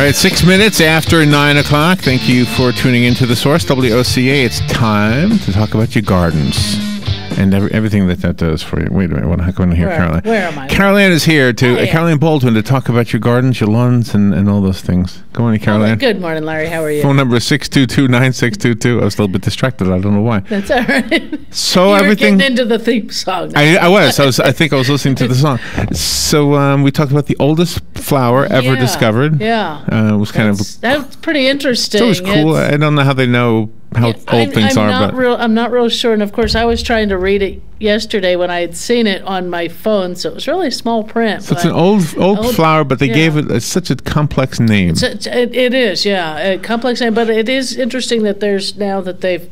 right, 6 minutes after 9 o'clock. Thank you for tuning into The Source, WOCA. It's time to talk about your gardens and everything that does for you. Wait a minute, what the heck am I here, Caroline? Where am I? Caroline is here, Caroline Baldwin, to talk about your gardens, your lawns, and all those things. Good morning, Caroline. Good morning, Larry. How are you? Phone number is 622-9622. I was a little bit distracted. I don't know why. That's all right. So you everything. were getting into the theme song. I was. I think I was listening to the song. So we talked about the oldest flower ever discovered. Yeah. It was that's pretty interesting. So it was cool. I don't know how they know how old things are, but I'm not real sure. And of course, I was trying to read it yesterday when I had seen it on my phone, so it was really small print. So it's an old flower, but they gave it such a complex name. It is, a complex name. But it is interesting that that they've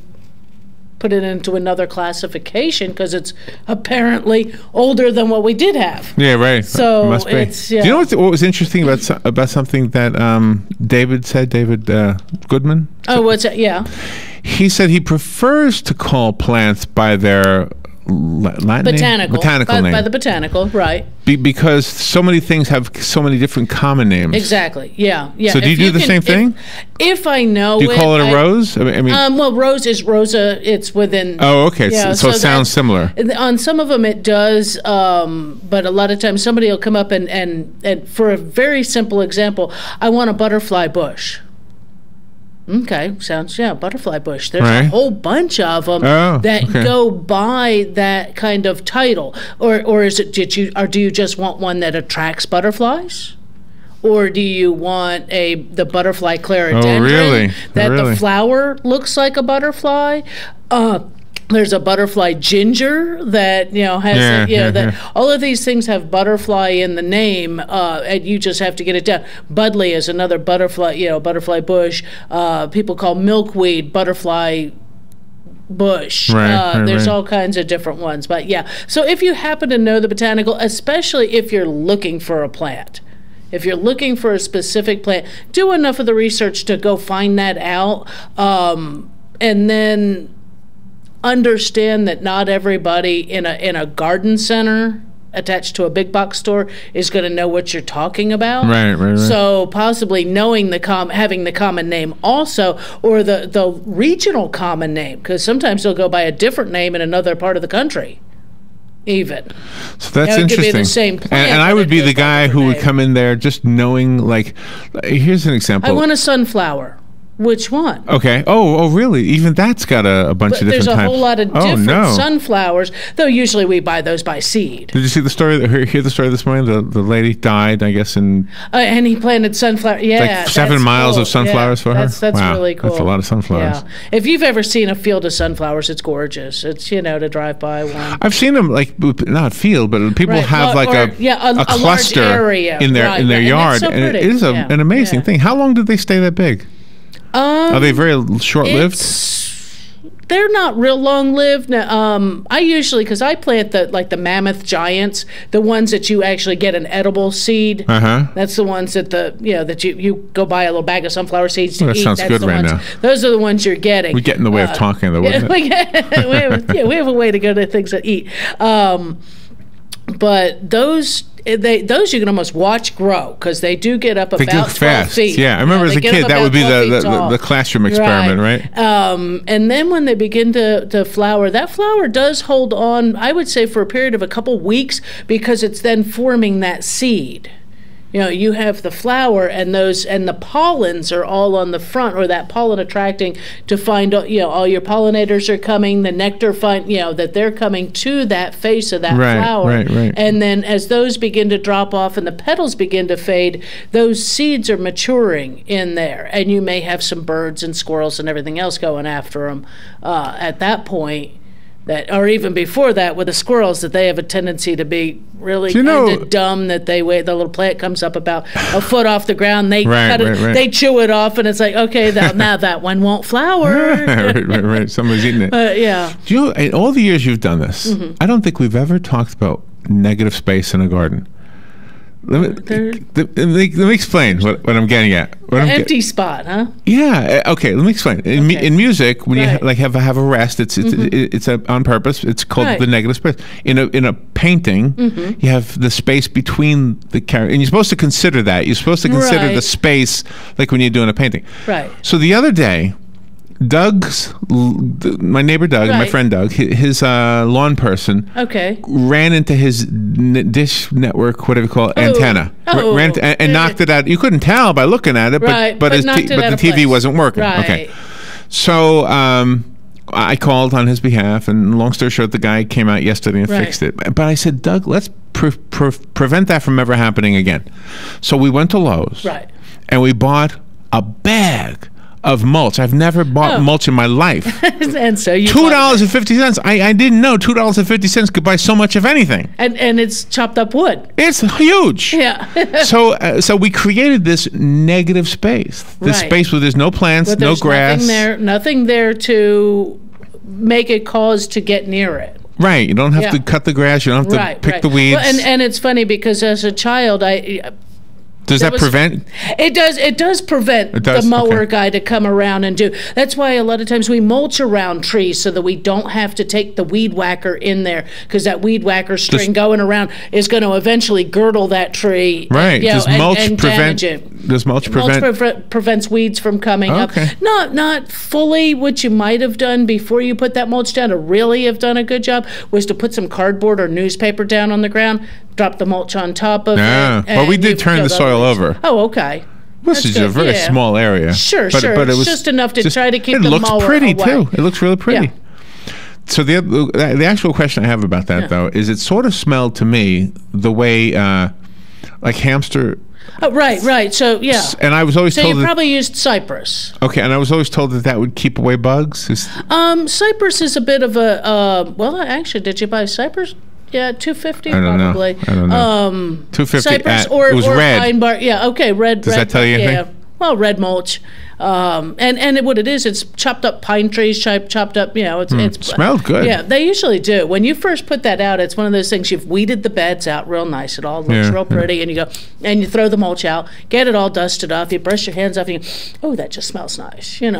put it into another classification because it's apparently older than what we did have. Yeah, right. So must be. It's, Do you know what was interesting about something that David said? David Goodman. Oh, what's that? Yeah. He said he prefers to call plants by their Latin botanical name. By the botanical, right. Because so many things have so many different common names. Exactly. Yeah. So do you do the same thing? If I know do you call it a rose? I mean, well, rose is rosa. It's within. Oh, okay. Yeah, so it sounds similar. On some of them it does, but a lot of times somebody will come up and for a very simple example, I want a butterfly bush. Okay, sounds butterfly bush. There's a whole bunch of them that go by that kind of title, or is it do you just want one that attracts butterflies, or do you want the butterfly clerodendron the flower looks like a butterfly? There's a butterfly ginger that has all of these things have butterfly in the name, and you just have to get it down. Budley is another butterfly, butterfly bush. People call milkweed butterfly bush. There's all kinds of different ones, but so if you happen to know the botanical, especially if you're looking for a plant. If you're looking for a specific plant, do enough of the research to go find that out, and then understand that not everybody in a garden center attached to a big box store is going to know what you're talking about. Right. So possibly knowing having the common name also, or the regional common name, because sometimes they'll go by a different name in another part of the country. Even. So that's interesting. It could be the same plant, and I would be the guy who would come in there just knowing, like, here's an example. I want a sunflower. Which one? Okay. Oh, really? Even that's got a bunch of different types. There's a whole lot of different sunflowers, though usually we buy those by seed. Did you see the story? Hear the story this morning? The lady died, I guess, and he planted sunflower. Yeah, like 7 miles of sunflowers for her. That's really cool. That's a lot of sunflowers. Yeah. If you've ever seen a field of sunflowers, it's gorgeous. It's to drive by one. I've seen them, like, not field, but people have a cluster area in their yard, and it is an amazing thing. How long did they stay that big? Are they very short-lived? They're not real long-lived. I usually, because I plant the mammoth giants, the ones that you actually get an edible seed. That's the ones that you go buy a little bag of sunflower seeds to eat. That sounds good right now. Those are the ones you're getting. We get in the way of talking, though, wouldn't it? we have a way to go to things to eat. But those you can almost watch grow, because they do get up about 12 feet. Yeah, I remember as a kid that would be the classroom experiment, right? And then when they begin to flower, that flower does hold on, I would say, for a period of a couple weeks, because it's then forming that seed. You have the flower, and the pollens are all on the front, or that pollen attracting to find, all your pollinators are coming, the nectar that they're coming to that face of that flower. Right. And then as those begin to drop off and the petals begin to fade, those seeds are maturing in there, and you may have some birds and squirrels and everything else going after them at that point. Or even before that, with the squirrels, that they have a tendency to be really kind of dumb, that the little plant comes up about a foot off the ground, they cut it, they chew it off, and it's like, okay, now that one won't flower. right. Somebody's eating it. Do you know, in all the years you've done this, I don't think we've ever talked about negative space in a garden. Let me explain what I'm getting at. Empty spot, huh? Yeah. Okay. Let me explain. In music, when you have a rest, it's on purpose. It's called the negative space. In a painting, you have the space between the character, and you're supposed to consider that. You're supposed to consider the space, like when you're doing a painting. Right. So the other day, my neighbor Doug, my friend Doug, his lawn person, ran into his dish network, whatever you call it, antenna, and knocked it out. You couldn't tell by looking at it, but the TV wasn't working. Right. Okay, so I called on his behalf, and long story short, the guy came out yesterday and fixed it. But I said, Doug, let's prevent that from ever happening again. So we went to Lowe's, and we bought a bag of mulch. I've never bought mulch in my life. And so you $2.50. I didn't know $2.50 could buy so much of anything. And it's chopped up wood. It's huge. Yeah. So we created this negative space. This space where there's no plants, no grass. Nothing there to make a cause to get near it. Right. You don't have to cut the grass. You don't have to pick the weeds. Well, and it's funny because as a child, does that prevent? It does. It does prevent the mower guy to come around and do. That's why a lot of times we mulch around trees so that we don't have to take the weed whacker in there, because that weed whacker string going around is going to eventually girdle that tree. Right. Does mulch prevent it? Does mulch prevent? Mulch prevents weeds from coming up. Not fully. What you might have done before you put that mulch down to really have done a good job was to put some cardboard or newspaper down on the ground. Drop the mulch on top of it. Well, we did turn the soil over. Oh, okay. This is a very small area. Sure. But it was just enough to try to keep the mower away. It looks pretty, too. It looks really pretty. Yeah. So the actual question I have about that, though, is it sort of smelled to me the way, like hamster... Oh, right. So, yeah. And I was always told you probably used cypress. Okay, and I was always told that would keep away bugs? Cypress is a bit of a... well, actually, did you buy cypress? Yeah, $250 probably. I don't know. $250. Cypress it was red. Pine bar. Yeah, okay, red. Does that tell you anything? Yeah. Well, red mulch. And what it is, it's chopped up pine trees, chopped up, it's smelled good. Yeah, they usually do. When you first put that out, it's one of those things, you've weeded the beds out real nice. It all looks real pretty, and you go, and you throw the mulch out, get it all dusted off, you brush your hands off, and that just smells nice. It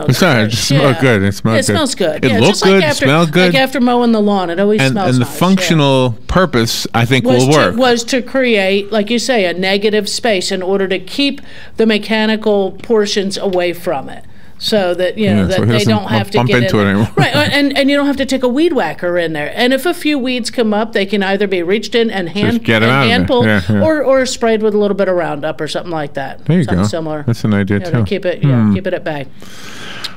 smells good. It smells good. It looks good, it smells good. Like after mowing the lawn, it always smells nice. And the functional purpose, I think, will work. Was to create, like you say, a negative space in order to keep the mechanical portions away from it, so that that they don't have to get into it anymore. Right, and you don't have to take a weed whacker in there. And if a few weeds come up, they can either be reached in and hand pulled, or sprayed with a little bit of Roundup or something like that. There you something go. Similar. That's an idea too. To keep it, keep it at bay.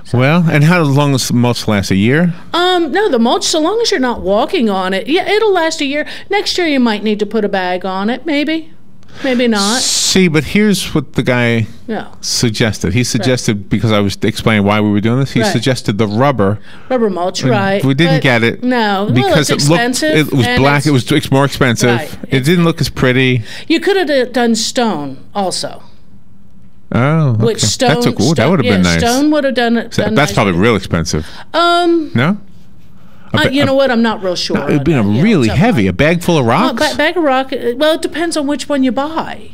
So. Well, and how long does mulch last? A year? No, the mulch, so long as you're not walking on it, it'll last a year. Next year you might need to put a bag on it, maybe not. See, but here's what the guy suggested. He suggested, because I was explaining why we were doing this, he suggested the rubber mulch, right. We didn't get it. No. Because it's expensive. It was black. It was more expensive. Right. It didn't look as pretty. You could have done stone also. Oh, okay. Which stone, that would have been nice. Stone would have done it. That's probably real expensive. No? You know what? I'm not real sure. No, it would be really heavy. A bag full of rocks? Well, bag of rock. Well, it depends on which one you buy.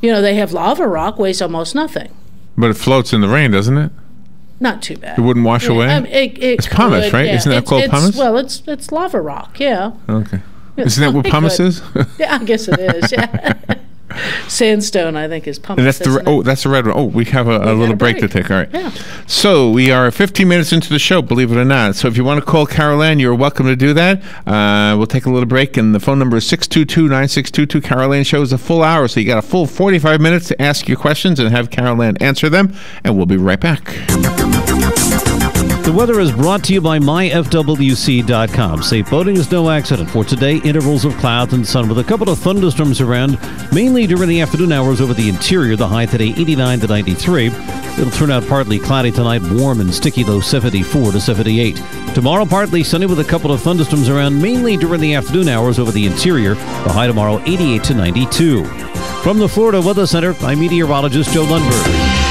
They have lava rock, weighs almost nothing. But it floats in the rain, doesn't it? Not too bad. It wouldn't wash away? It's pumice, right? Yeah. Isn't that called pumice? Well, it's lava rock, yeah. Okay. Isn't that what pumice is? Yeah, I guess it is, yeah. Sandstone, I think, is pumice. And that's the red one. Oh, we have a little break to take. All right. Yeah. So we are 15 minutes into the show, believe it or not. So if you want to call Carol Ann, you're welcome to do that. We'll take a little break, and the phone number is 622-9622. Carol Ann show is a full hour, so you got a full 45 minutes to ask your questions and have Carol Ann answer them, and we'll be right back. The weather is brought to you by myfwc.com. Safe boating is no accident. For today, intervals of clouds and sun with a couple of thunderstorms around, mainly during the afternoon hours over the interior. The high today, 89 to 93. It'll turn out partly cloudy tonight, warm and sticky, low 74 to 78. Tomorrow, partly sunny with a couple of thunderstorms around, mainly during the afternoon hours over the interior. The high tomorrow, 88 to 92. From the Florida Weather Center, I'm meteorologist Joe Lundberg.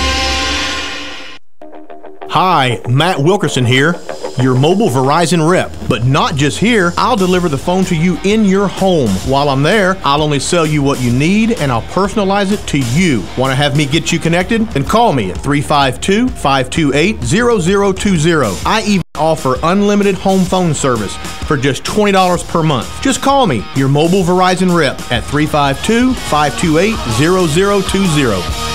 Hi, Matt Wilkerson here, your mobile Verizon rep. But not just here, I'll deliver the phone to you in your home. While I'm there, I'll only sell you what you need and I'll personalize it to you. Want to have me get you connected? Then call me at 352-528-0020. I even offer unlimited home phone service for just $20 per month. Just call me, your mobile Verizon rep, at 352-528-0020.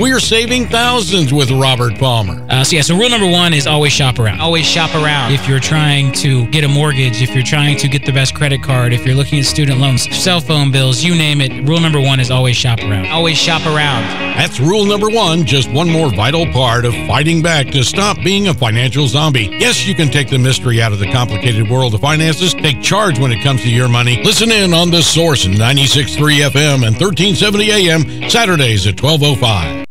We're saving thousands with Robert Palmer. So rule number one is always shop around. Always shop around. If you're trying to get a mortgage, if you're trying to get the best credit card, if you're looking at student loans, cell phone bills, you name it, rule number one is always shop around. Always shop around. That's rule number one, just one more vital part of fighting back to stop being a financial zombie. Yes, you can take the mystery out of the complicated world of finances. Take charge when it comes to your money. Listen in on The Source, 96.3 FM and 1370 AM, Saturdays at 12:05.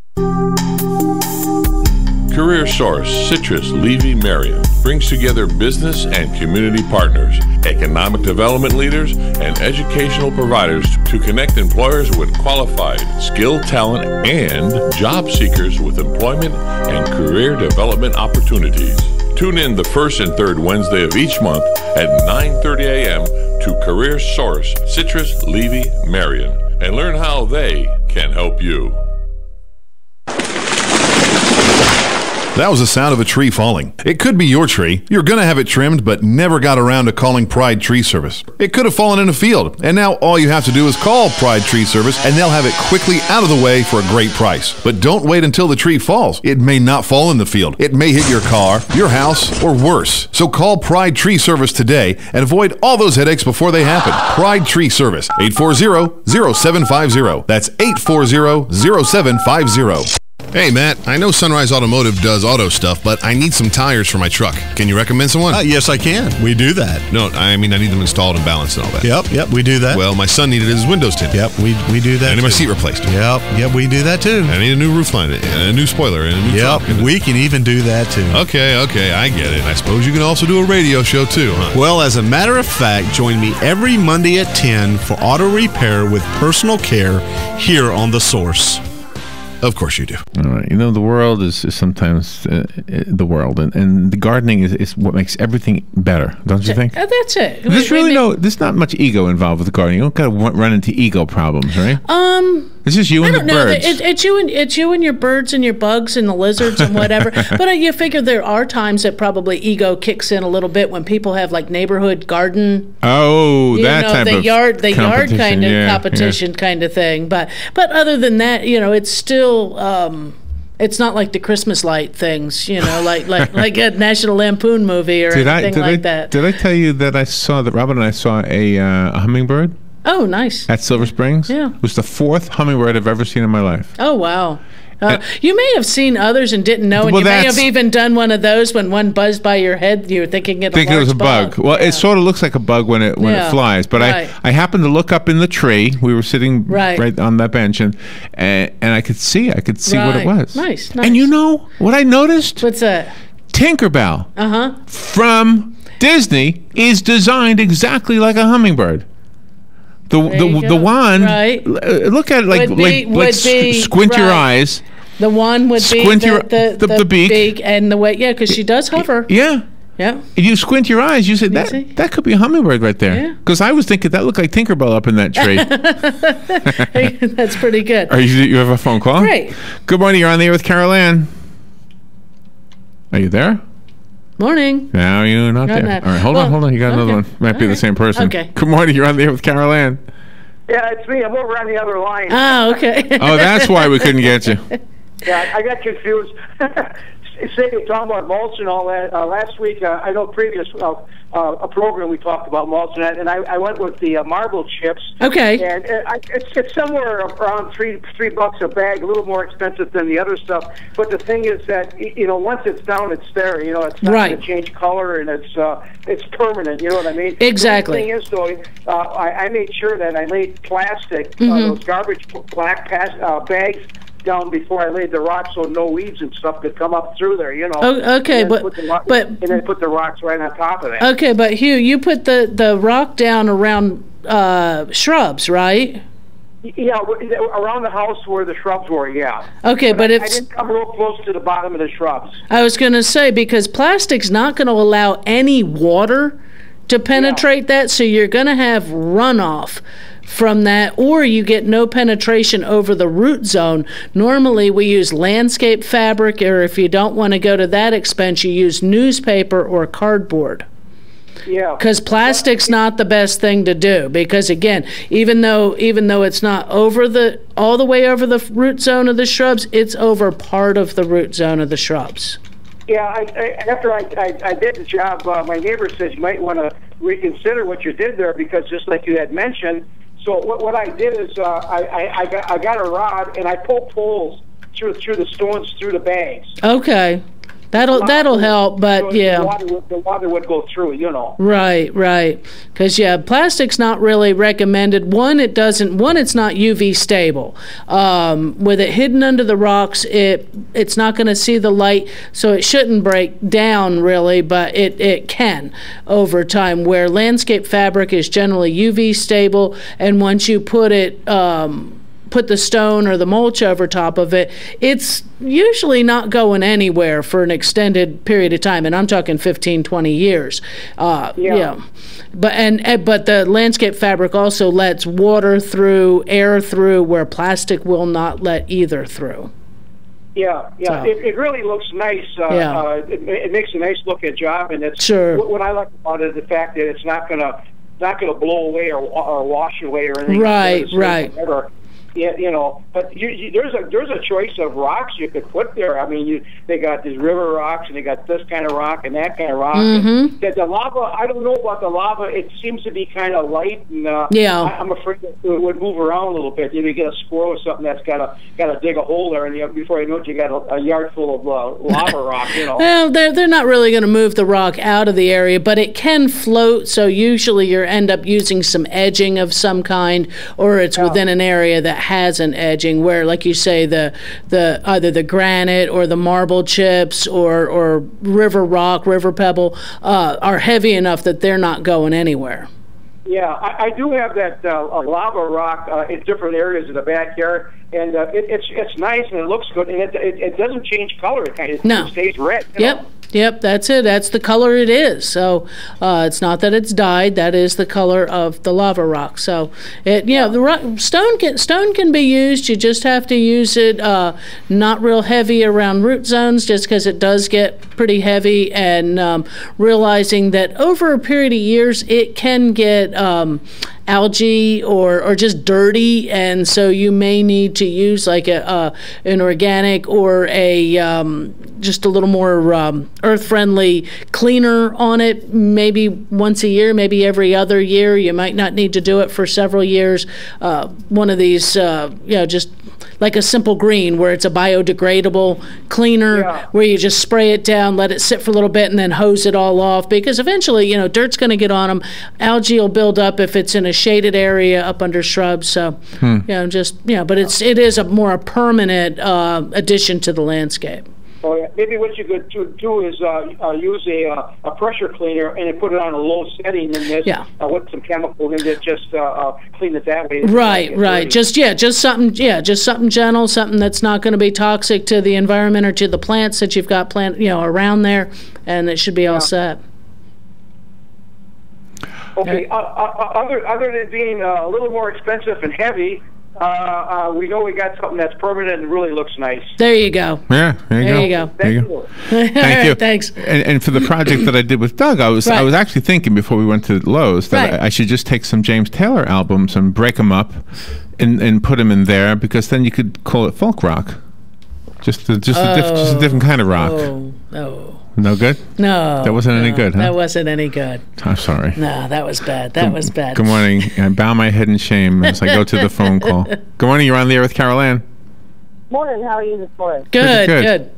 Career Source Citrus Levy Marion brings together business and community partners, economic development leaders, and educational providers to connect employers with qualified, skilled talent and job seekers with employment and career development opportunities. Tune in the first and third Wednesday of each month at 9:30 a.m. to Career Source Citrus Levy Marion and learn how they can help you. That was the sound of a tree falling. It could be your tree. You're going to have it trimmed, but never got around to calling Pride Tree Service. It could have fallen in a field, and now all you have to do is call Pride Tree Service, and they'll have it quickly out of the way for a great price. But don't wait until the tree falls. It may not fall in the field. It may hit your car, your house, or worse. So call Pride Tree Service today and avoid all those headaches before they happen. Pride Tree Service, 840-0750. That's 840-0750. Hey, Matt, I know Sunrise Automotive does auto stuff, but I need some tires for my truck. Can you recommend someone? Yes, I can. We do that. No, I mean I need them installed and balanced and all that. Yep, we do that. Well, my son needed his windows tinted. Yep, we do that. I need my seat replaced. Yep, we do that too. I need a new roof line and a new spoiler and a new truck. We can even do that too. Okay, I get it. I suppose you can also do a radio show too, huh? Well, as a matter of fact, join me every Monday at 10 for auto repair with personal care here on The Source. Of course you do. All right. You know, the world is sometimes the world, and the gardening is what makes everything better, don't you think? That's it. There's not much ego involved with the gardening. You don't got to run into ego problems, right? It's just you and the birds. It's you and your birds and your bugs and the lizards and whatever. But you figure there are times that probably ego kicks in a little bit when people have like neighborhood garden. Oh, that type the of yard kind of competition kind of thing. But other than that, it's still. It's not like the Christmas light things, like a National Lampoon movie or anything like that. Did I tell you that Robin and I saw a hummingbird? Oh, nice. At Silver Springs? Yeah. It was the fourth hummingbird I've ever seen in my life. Oh, wow. You may have seen others and didn't know, and you may have even done one of those when one buzzed by your head. You were thinking it was a bug. Well, it sort of looks like a bug when it flies. But I happened to look up in the tree. We were sitting right on that bench, and I could see what it was. Nice. And you know what I noticed? What's that? Tinkerbell from Disney is designed exactly like a hummingbird. The wand. Right. Look at it squint your eyes. The wand would be the beak and the way. Yeah, because she does hover. Yeah. Yeah. If you squint your eyes, you say that could be a hummingbird right there. Yeah. Because I was thinking that looked like Tinkerbell up in that tree. That's pretty good. You have a phone call? Great. Good morning. You're on the air with Carol Ann. Are you there? Morning. No, you're not there. All right, hold on. You got another one. Might be the same person. Okay. Good morning. You're on the air with Carol Ann. Yeah, it's me. I'm over on the other line. Oh, okay. Oh, that's why we couldn't get you. Yeah, I got confused. Say you're talking about mulch and all that. Last week, I know previous a program we talked about mulch, and I went with the marble chips. Okay. And it's somewhere around $3 a bag, a little more expensive than the other stuff. But the thing is that once it's down, it's there. It's not going to change color, and it's permanent. You know what I mean? Exactly. The thing is, though, I made sure that I laid plastic, those garbage black bags, down before I laid the rocks, so no weeds and stuff could come up through there, Oh, okay, and then put the rocks right on top of that. Okay, but Hugh, you put the rock down around shrubs, right? Yeah, around the house where the shrubs were, yeah. Okay, but if... I didn't come real close to the bottom of the shrubs. I was going to say, because plastic's not going to allow any water to penetrate that, so you're going to have runoff from that, or you get no penetration over the root zone. Normally we use landscape fabric, or if you don't want to go to that expense, you use newspaper or cardboard. Yeah. Because plastic's not the best thing to do, because again, even though it's not over all the way over the root zone of the shrubs, it's over part of the root zone of the shrubs. Yeah, after I did the job, my neighbor says you might want to reconsider what you did there, because just like you had mentioned. So what I did is I got a rod and I poked holes through the stones through the bags. Okay, that'll help, but so yeah, the water would go through, you know. Right, because plastic's not really recommended. One, it's not UV stable. With it hidden under the rocks, it's not going to see the light, so it shouldn't break down really, but it can over time. Where landscape fabric is generally UV stable, and once you put the stone or the mulch over top of it, it's usually not going anywhere for an extended period of time, and I'm talking 15, 20 years. Yeah. But the landscape fabric also lets water through, air through, where plastic will not let either through. Yeah. So. It really looks nice. It makes a nice looking job, and it's what I like about it is the fact that it's not gonna blow away or wash away or anything. Right. Yeah, you know, but there's a choice of rocks you could put there. I mean, they got these river rocks, and they got this kind of rock and that kind of rock. Mm-hmm. The lava, I don't know about the lava. It seems to be kind of light, and I'm afraid that it would move around a little bit. You get a squirrel or something that's got to dig a hole there, and before you know it, you got a yard full of lava rock. You know. Well, they're not really going to move the rock out of the area, but it can float. So usually you end up using some edging of some kind, or it's within an area that has an edging where, like you say, the either the granite or the marble chips or river rock, river pebble are heavy enough that they're not going anywhere. Yeah, I do have that lava rock in different areas of the backyard, and it's nice and it looks good, and it doesn't change color. It stays red. Yep, that's it. That's the color it is. So it's not that it's dyed. That is the color of the lava rock. So the stone can be used. You just have to use it not real heavy around root zones, just because it does get pretty heavy. And realizing that over a period of years, it can get algae or just dirty, and so you may need to use like an organic or a just a little more earth-friendly cleaner on it, maybe once a year, maybe every other year. You might not need to do it for several years. One of these, just like a simple green where it's a biodegradable cleaner where you just spray it down, let it sit for a little bit, and then hose it all off, because eventually, dirt's going to get on them. Algae will build up if it's in a shaded area up under shrubs. So, but it is a more permanent addition to the landscape. Oh, yeah. Maybe what you could do is use a pressure cleaner and put it on a low setting, and with some chemicals in it, just clean it that way. Right. Just something gentle, something that's not going to be toxic to the environment or to the plants that you've got around there, and it should be all set. Okay. Other than being a little more expensive and heavy, we know we got something that's permanent and really looks nice. There you go. Yeah, there you go. Thank you. Thank you. Thanks. And for the project that I did with Doug, I was actually thinking before we went to Lowe's that I should just take some James Taylor albums and break them up and put them in there, because then you could call it folk rock. Just a different kind of rock. Oh. No good? No. That wasn't any good, huh? That wasn't any good. I'm sorry. No, that was bad. That was bad. Good morning. I bow my head in shame as I go to the phone call. Good morning. You're on the air with Carol Ann. Morning. How are you this morning? Good.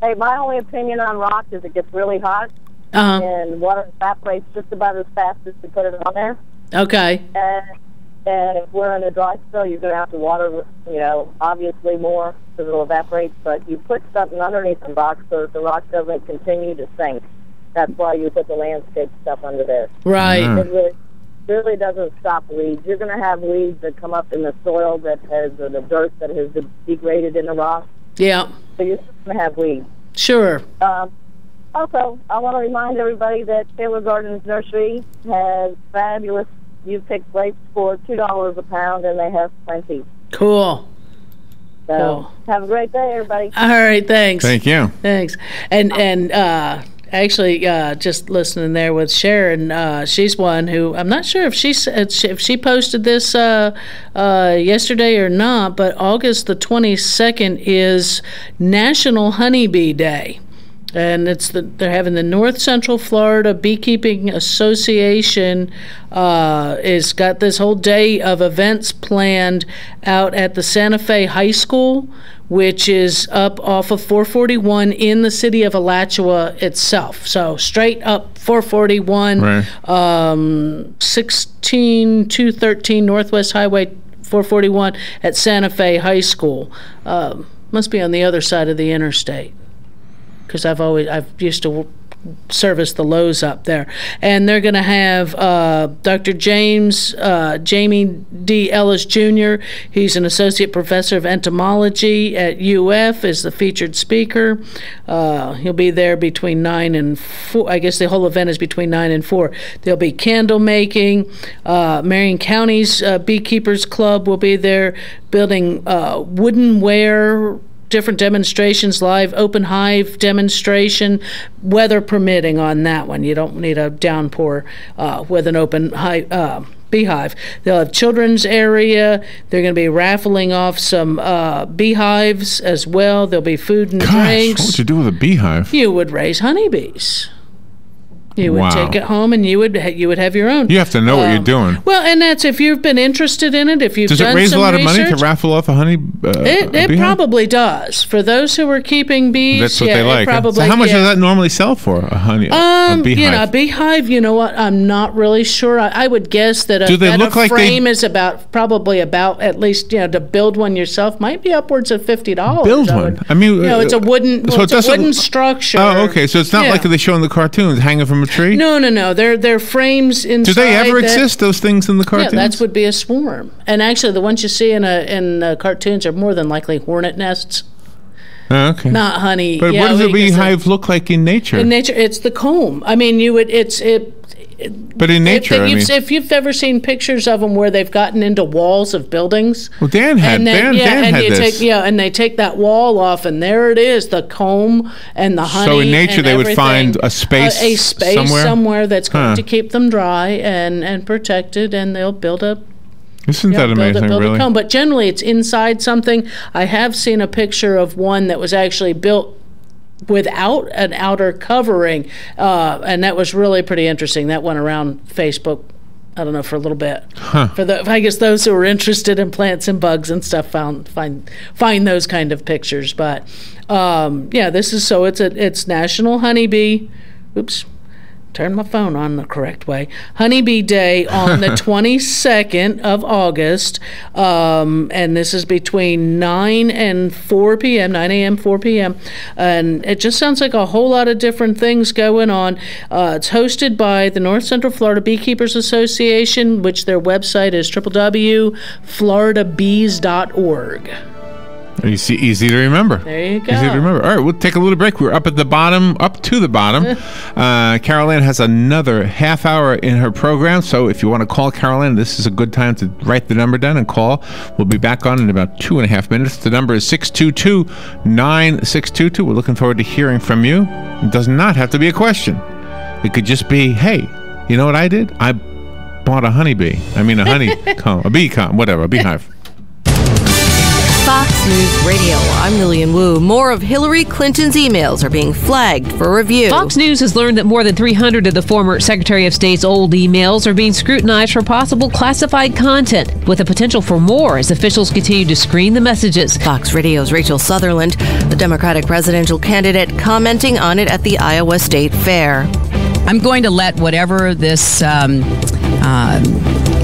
Hey, my only opinion on rock is it gets really hot, and water evaporates just about as fast as you put it on there. Okay. And if we're in a dry spell, you're going to have to water, obviously more, because it'll evaporate. But you put something underneath the rock so that the rock doesn't continue to sink. That's why you put the landscape stuff under there. Right. really doesn't stop weeds. You're going to have weeds that come up in the soil that has, or the dirt that has degraded in the rock. Yeah. So you're going to have weeds. Sure. Also, I want to remind everybody that Taylor Gardens Nursery has fabulous you-pick grapes for $2 a pound, and they have plenty. Cool. So, cool. Have a great day, everybody. All right, thanks. Thank you. Thanks. And actually, just listening there with Sharon, she's one who, I'm not sure if she posted this yesterday or not, but August the 22nd is National Honeybee Day. And they're having the North Central Florida Beekeeping Association is got this whole day of events planned out at the Santa Fe High School, which is up off of 441 in the city of Alachua itself. So straight up 441, right. 16213 Northwest Highway 441 at Santa Fe High School. Must be on the other side of the interstate, because I've used to service the Lowe's up there. And they're going to have Dr. Jamie D. Ellis Jr. He's an associate professor of entomology at UF, is the featured speaker. He'll be there between 9 and 4. I guess the whole event is between 9 and 4. There'll be candle making. Marion County's Beekeepers Club will be there, building wooden ware, different demonstrations, live open hive demonstration, weather permitting on that one. You don't need a downpour with an open beehive. They'll have children's area. They're going to be raffling off some beehives as well. There'll be food and drinks. What would you do with a beehive? You would raise honeybees. You would Wow. take it home, and you would have your own. You have to know what you're doing. Well, and that's if you've been interested in it. If you've Does done it raise some a lot of money to research. raffle off a honey? It beehive? probably does. For those who are keeping bees, That's what yeah, they like. it probably, So how much yeah. does that normally sell for? A beehive? You know, a beehive. You know what? I'm not really sure. I would guess that Do they look a like frame is probably about at least, you know, to build one yourself might be upwards of $50. Build one. I mean, you know, it's a wooden. so It's a wooden structure. Oh, okay. So it's not Yeah. like they show in the cartoons, hanging from a tree. No. They're frames inside. Do they ever that- exist? Those things in the cartoons? Yeah, that would be a swarm. And actually, the ones you see in cartoons are more than likely hornet nests. Oh, okay. Not honey. But Yeah, what does a because beehive look like in nature? in nature, it's the comb. I mean, But in nature, if you've ever seen pictures of them where they've gotten into walls of buildings. Well, Dan had Dan had this. And they take that wall off, and there it is, the comb and the honey. So in nature, and they would everything. find a space somewhere that's going Huh. to keep them dry and protected, and they'll build up. Isn't that amazing, build really? a comb. But generally, it's inside something. I have seen a picture of one that was actually built without an outer covering, and that was really pretty interesting. That went around Facebook, I don't know, for a little bit. Huh. I guess those who are interested in plants and bugs and stuff find those kind of pictures. But it's National Honeybee. Oops. Turn my phone on the correct way. Honeybee Day on the 22nd of August, and this is between 9 and 4 p.m., 9 a.m., 4 p.m., and it just sounds like a whole lot of different things going on. It's hosted by the North Central Florida Beekeepers Association, which their website is www.floridabees.org. Easy to remember. There you go. Easy to remember. All right, we'll take a little break. We're up to the bottom. Carol Ann has another half hour in her program, so if you want to call Carol Ann, this is a good time to write the number down and call. We'll be back on in about 2.5 minutes. The number is 622-9622. We're looking forward to hearing from you. It does not have to be a question. It could just be, hey, you know what I did? I bought a honeybee. I mean, a honeycomb, a beecomb, whatever, a beehive. Fox News Radio. I'm Lillian Wu. More of Hillary Clinton's emails are being flagged for review. Fox News has learned that more than 300 of the former Secretary of State's old emails are being scrutinized for possible classified content, with the potential for more as officials continue to screen the messages. Fox Radio's Rachel Sutherland, the Democratic presidential candidate, commenting on it at the Iowa State Fair. I'm going to let whatever this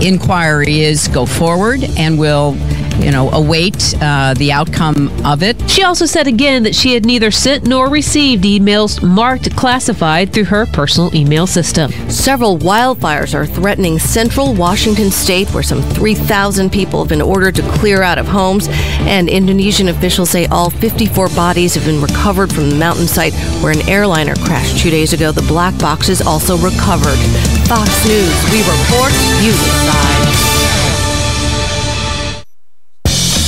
inquiry is go forward, and we'll await the outcome of it. She also said again that she had neither sent nor received emails marked classified through her personal email system. Several wildfires are threatening central Washington state, where some 3,000 people have been ordered to clear out of homes. And Indonesian officials say all 54 bodies have been recovered from the mountainside where an airliner crashed 2 days ago. The black box is also recovered. Fox News, we report, you decide.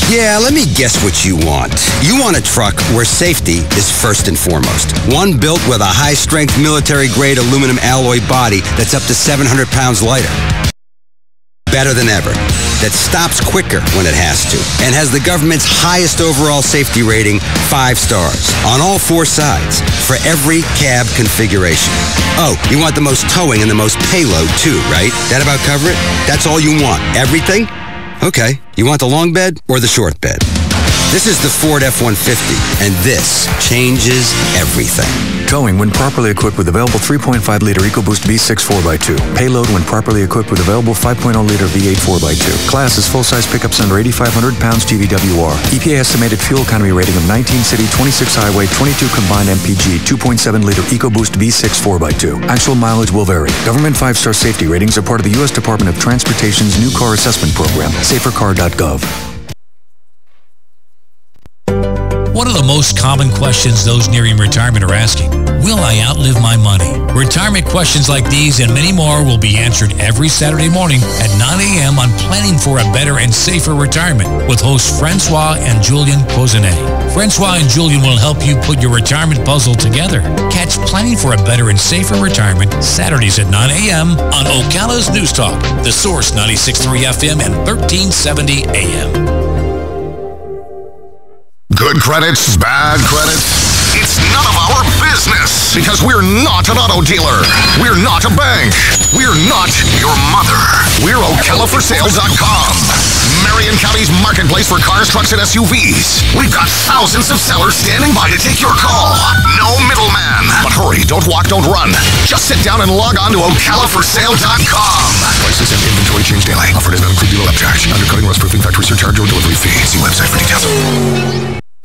Yeah, let me guess what you want. You want a truck where safety is first and foremost. One built with a high-strength military-grade aluminum alloy body that's up to 700 pounds lighter. Better than ever. That stops quicker when it has to. And has the government's highest overall safety rating, 5 stars. On all 4 sides. For every cab configuration. Oh, you want the most towing and the most payload too, right? That about cover it? That's all you want. Everything? Okay, you want the long bed or the short bed? This is the Ford F-150, and this changes everything. Towing when properly equipped with available 3.5-liter EcoBoost V6 4x2. Payload when properly equipped with available 5.0-liter V8 4x2. Class is full-size pickups under 8,500 pounds GVWR. EPA estimated fuel economy rating of 19 city, 26 highway, 22 combined MPG, 2.7-liter EcoBoost V6 4x2. Actual mileage will vary. Government 5-star safety ratings are part of the U.S. Department of Transportation's new car assessment program. Safercar.gov. One of the most common questions those nearing retirement are asking: will I outlive my money? Retirement questions like these and many more will be answered every Saturday morning at 9 a.m. on Planning for a Better and Safer Retirement with hosts Francois and Julian Pozenet. Francois and Julian will help you put your retirement puzzle together. Catch Planning for a Better and Safer Retirement Saturdays at 9 a.m. on Ocala's News Talk, The Source 96.3 FM and 1370 AM. Good credits, bad credits. It's none of our business because we're not an auto dealer. We're not a bank. We're not your mother. We're OcalaForSale.com. Marion County's marketplace for cars, trucks, and SUVs. We've got thousands of sellers standing by to take your call. No middleman. But hurry, don't walk, don't run. Just sit down and log on to OcalaForSale.com. Prices and inventory change daily. Offer does not include dealer upcharge. Undercutting, rust-proofing, factory surcharge, or delivery fee. See website for details.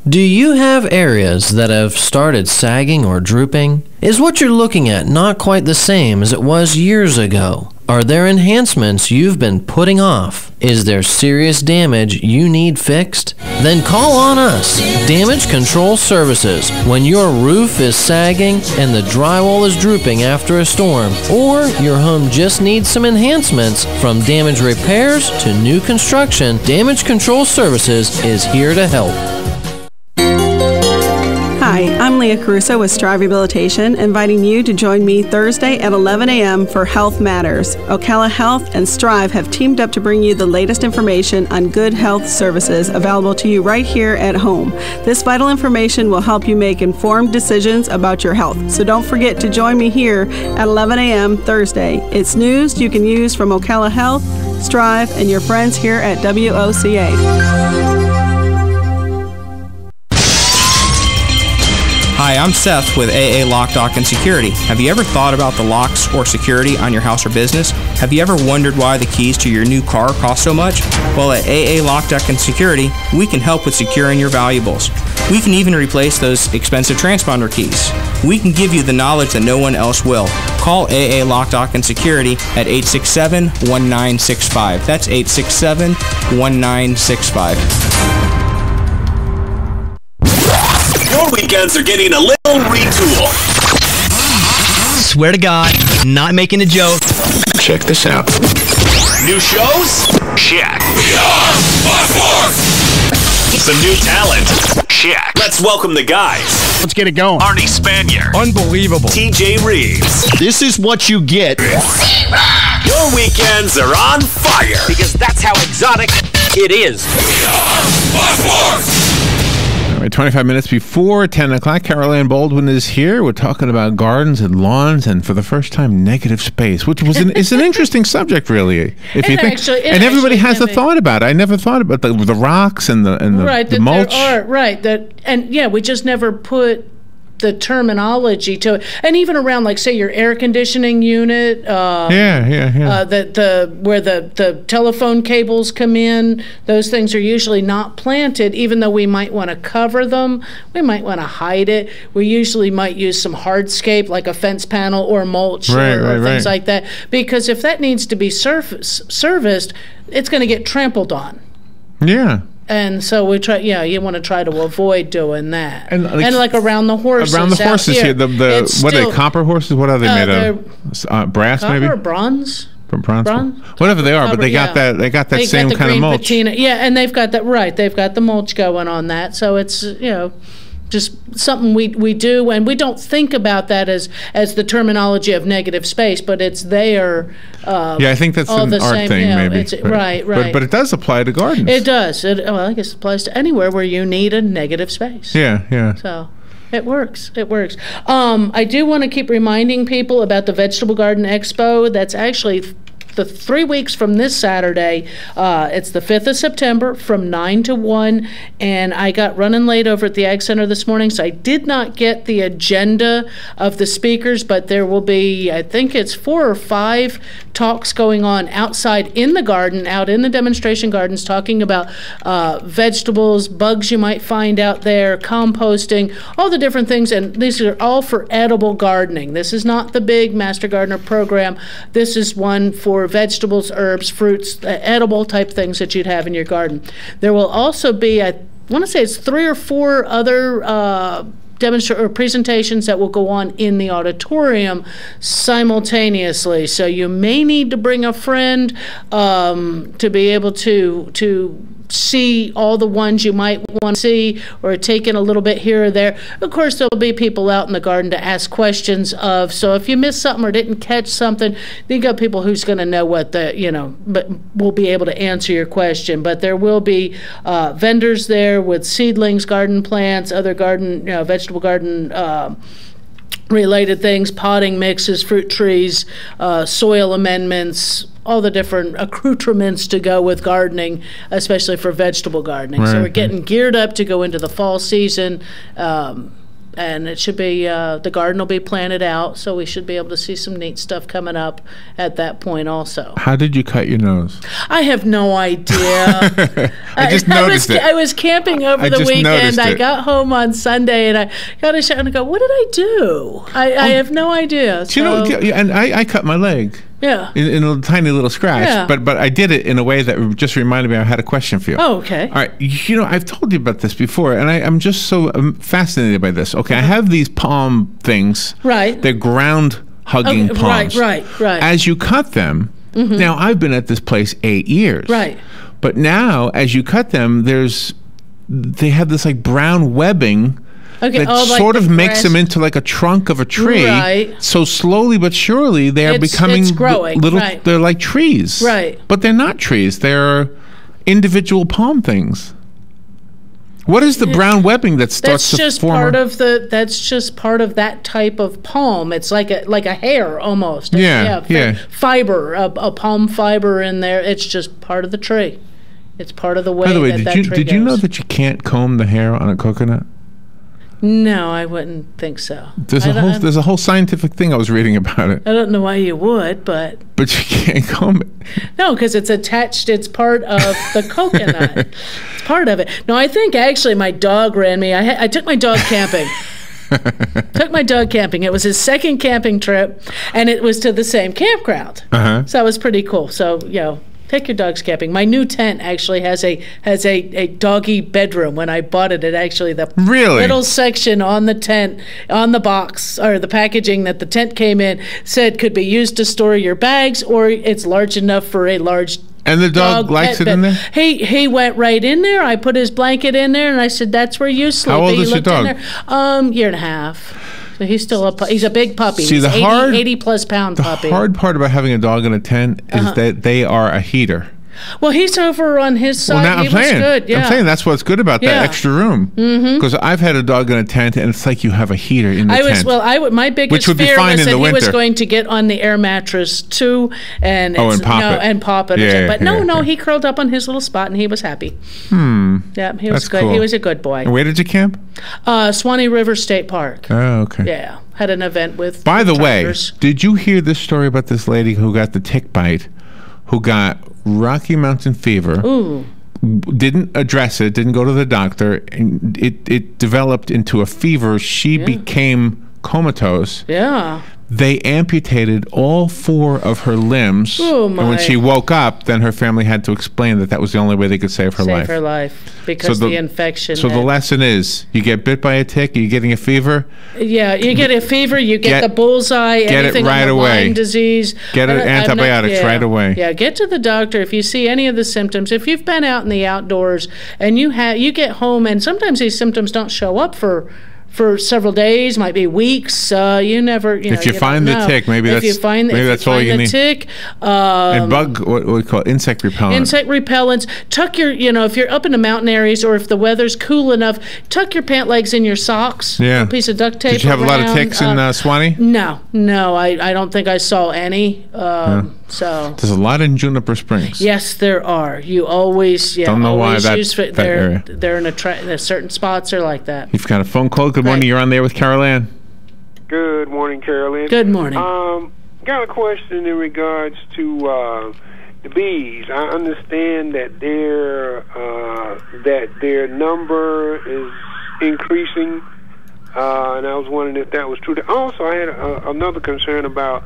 Do you have areas that have started sagging or drooping? Is what you're looking at not quite the same as it was years ago? Are there enhancements you've been putting off? Is there serious damage you need fixed? Then call on us, Damage Control Services, when your roof is sagging and the drywall is drooping after a storm, or your home just needs some enhancements. From damage repairs to new construction, Damage Control Services is here to help. Hi, I'm Leah Caruso with Strive Rehabilitation, inviting you to join me Thursday at 11 a.m. for Health Matters. Ocala Health and Strive have teamed up to bring you the latest information on good health services available to you right here at home. This vital information will help you make informed decisions about your health. So don't forget to join me here at 11 a.m. Thursday. It's news you can use from Ocala Health, Strive, and your friends here at WOCA. Hi, I'm Seth with AA Lock, Dock, and Security. Have you ever thought about the locks or security on your house or business? Have you ever wondered why the keys to your new car cost so much? Well, at AA Lock, Dock, and Security, we can help with securing your valuables. We can even replace those expensive transponder keys. We can give you the knowledge that no one else will. Call AA Lock, Dock, and Security at 867-1965. That's 867-1965. Your weekends are getting a little retool. Swear to God, not making a joke. Check this out. New shows? Check. Some new talent? Check. Let's welcome the guys. Let's get it going. Arnie Spanier. Unbelievable. TJ Reeves. This is what you get. Your weekends are on fire. Because that's how exotic it is. All right, 25 minutes before 10 o'clock, Carol Ann Baldwin is here. We're talking about gardens and lawns and, for the first time, negative space, which is an interesting subject, really. If you think, and everybody has a thought about it. I never thought about the rocks and the right, the mulch. We just never put the terminology to it, and even around, like, say, your air conditioning unit. Where the telephone cables come in, those things are usually not planted, even though we might want to cover them. We might want to hide it. We usually might use some hardscape, like a fence panel or mulch or things like that, because if that needs to be serviced, it's going to get trampled on. Yeah. And so we try. Yeah, you want to try to avoid doing that. And like around the horses. Around the horses here, what are they? Copper horses? What are they made of? Brass, copper maybe? Or bronze. From bronze. Whatever they are, Copper, but they got that. They got that same kind of mulch. Patina. Yeah, and they've got that right. They've got the mulch going on that. So it's just something we do, and we don't think about that as the terminology of negative space, but it's there. I think that's an art thing, maybe. Right. But it does apply to gardens. It does. I guess it applies to anywhere where you need a negative space. Yeah. So it works. I do want to keep reminding people about the Vegetable Garden Expo. That's actually the 3 weeks from this Saturday. It's the 5th of September from 9 to 1, and I got running late over at the Ag Center this morning, so I did not get the agenda of the speakers, but there will be, I think it's 4 or 5 talks going on outside in the garden, out in the demonstration gardens, talking about vegetables, bugs you might find out there, composting, all the different things, and these are all for edible gardening. This is not the big Master Gardener program. This is one for vegetables, herbs, fruits, edible type things that you'd have in your garden. There will also be, I want to say it's 3 or 4 other presentations that will go on in the auditorium simultaneously. So you may need to bring a friend to be able to see all the ones you might want to see, or take in a little bit here or there. Of course, there'll be people out in the garden to ask questions of, so if you missed something or didn't catch something, you got people who's going to know what but will be able to answer your question. But there will be vendors there with seedlings, garden plants, other garden, vegetable garden related things, potting mixes, fruit trees, soil amendments, all the different accoutrements to go with gardening, especially for vegetable gardening. So we're getting geared up to go into the fall season, and it should be, the garden will be planted out, so we should be able to see some neat stuff coming up at that point also. How did you cut your nose? I have no idea. I just noticed it. I was camping over the weekend. I got home on Sunday, and I got a shot and I go, what did I do? I have no idea. And I cut my leg. Yeah. In a tiny little scratch. Yeah. But I did it in a way that just reminded me I had a question for you. Oh, okay. All right. I've told you about this before, and I'm just so fascinated by this. Okay, I have these palm things. Right. They're ground-hugging palms. Right. As you cut them, now I've been at this place 8 years. Right. But now, as you cut them, they have this like brown webbing. Okay, that sort of makes them into like a trunk of a tree. Right. So slowly but surely they are becoming growing, little. Right. They're like trees. Right. But they're not trees. They're individual palm things. What is the brown webbing that starts to form? That's just part of that type of palm. It's like a hair almost. Yeah. Fiber, a palm fiber in there. It's just part of the tree. It's part of the way. By the way, that tree did you know that you can't comb the hair on a coconut? No, I wouldn't think so. There's a whole scientific thing I was reading about it. I don't know why you would, but you can't comb it. No, because it's attached. It's part of the coconut. It's part of it. No, I think actually my dog ran me. I took my dog camping. It was his second camping trip, and it was to the same campground. So that was pretty cool. So take your dogs camping. My new tent actually has a doggy bedroom. When I bought it, actually the little section on the tent, on the box or the packaging that the tent came in, said could be used to store your bags, or it's large enough for a large. And the dog likes it in there? He went right in there. I put his blanket in there, and I said, "That's where you sleep." How old is your dog? Year and a half. So he's still he's a big puppy. See, he's 80 plus pound puppy. The hard part about having a dog in a tent is that they are a heater. Well, he's over on his side. Well, now he I'm saying, was good. Yeah. I'm saying that's what's good about Yeah. that extra room. Because I've had a dog in a tent, and it's like you have a heater in the tent. My biggest Which would be fear fine was in that the he was winter. going to get on the air mattress too, and and pop it. and pop it. Yeah, but yeah, no, he curled up on his little spot, and he was happy. Yeah, he was That's good. cool. He was a good boy. And where did you camp? Swanee River State Park. Oh, okay. Yeah, had an event with. By the way, truckers. did you hear this story about this lady who got the tick bite, who got Rocky Mountain fever? Ooh. Didn't address it, didn't go to the doctor, and it developed into a fever. She became comatose. Yeah. They amputated all 4 of her limbs. Oh, and when my. she woke up, then her family had to explain that was the only way they could save her life. Save her life because the infection. So the lesson is, you get bit by a tick, you're getting a fever. Yeah, you get a fever, you get the bullseye, get it anything right on the away. Lyme disease. Get antibiotics right away. Yeah, get to the doctor if you see any of the symptoms. If you've been out in the outdoors and you get home, and sometimes these symptoms don't show up for several days, might be weeks. You never, if you find the tick, maybe that's all you need. Tick, and what we call insect repellent. Insect repellents. Tuck your, if you're up in the mountain areas, or if the weather's cool enough, tuck your pant legs in your socks. Yeah. A piece of duct tape. Did you have a lot of ticks in Swanee? No, I don't think I saw any. So there's a lot in Juniper Springs. yes, there are. You always don't know why that area. They're in certain spots are like that. You've got a phone call. Good morning. You're on there with Carol Ann. Good morning, Carol Ann. Good morning. Got a question in regards to the bees. I understand that their number is increasing, and I was wondering if that was true. Also, I had another concern about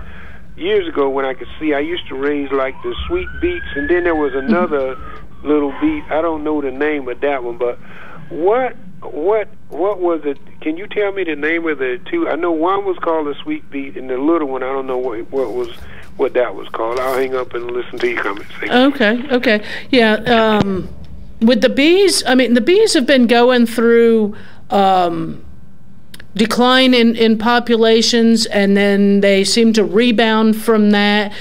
years ago when I used to raise like the sweet beets, and then there was another little beet. I don't know the name of that one, but what was it? Can you tell me the name of the two? I know one was called a sweet beet, and the little one, I don't know what that was called. I'll hang up and listen to your comments. Okay. Yeah. With the bees, the bees have been going through decline in populations, and then they seem to rebound from that.